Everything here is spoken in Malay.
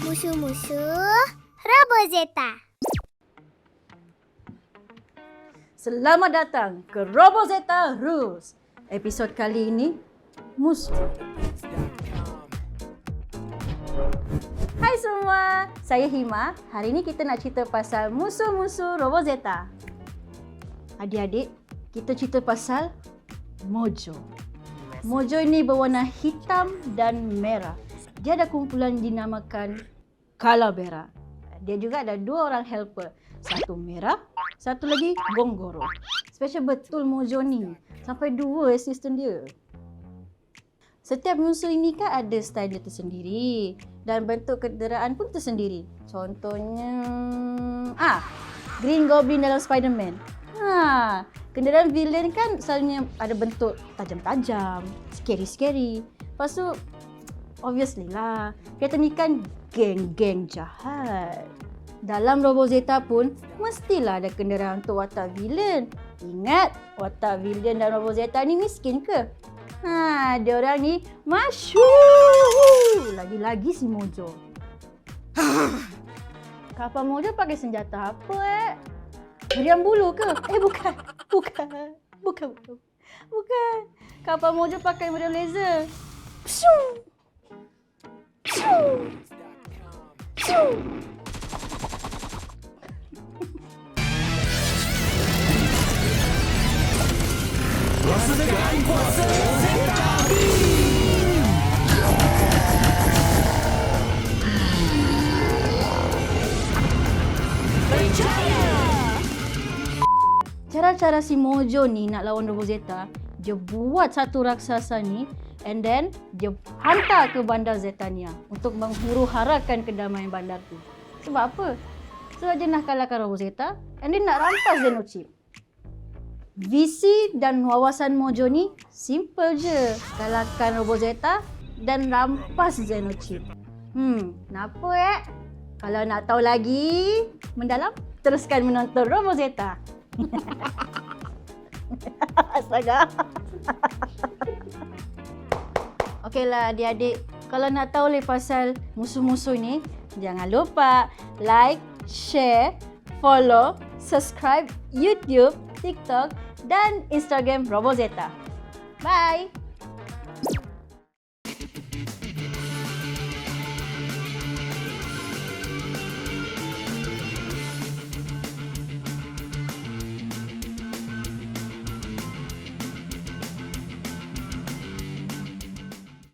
Musuh-musuh Robozeta. Selamat datang ke Robozeta Rules. Episod kali ini, musuh. Hai semua, saya Hima. Hari ini kita nak cerita pasal musuh-musuh Robozeta. Adik-adik, kita cerita pasal Mojo. Mojo ini berwarna hitam dan merah. Dia ada kumpulan dinamakan Calavera. Dia juga ada 2 orang helper. Satu merah, satu lagi Gonggoro. Special betul Mojo ni. Sampai 2 assistant dia. Setiap musuh ini kan ada style dia tersendiri. Dan bentuk kenderaan pun tersendiri. Contohnya... Green Goblin dalam Spider-Man. Kenderaan villain kan selalunya ada bentuk tajam-tajam. Scary-scary. Lepas tu, obviously lah. Kereta ni kan geng-geng jahat. Dalam Robozeta pun, mestilah ada kenderaan untuk watak villain. Ingat, watak villain dalam Robozeta ni miskin ke? Dia orang ni masyhur. Lagi-lagi si Mojo. Kapal Mojo pakai senjata apa Meriam bulu ke? Bukan. Kapal Mojo pakai meriam laser. Pshuu. Rasakan kuasa Zeta Cara-cara si Mojo ni nak lawan Robozeta, dia buat satu raksasa ni and then dia hantar ke bandar Zetania untuk menghuru-harakan kedamaian bandar tu. Sebab apa? Sebab dia nak kalahkan Robozeta and dia nak rampas Xenochip. Visi dan wawasan Mojo ni simple je. Kalahkan Robozeta dan rampas Xenochip. Kenapa Kalau nak tahu lagi mendalam, teruskan menonton Robozeta. Astaga. Okeylah adik-adik, kalau nak tahu lebih pasal musuh-musuh ni, jangan lupa like, share, follow, subscribe YouTube, TikTok dan Instagram Robozeta. Bye!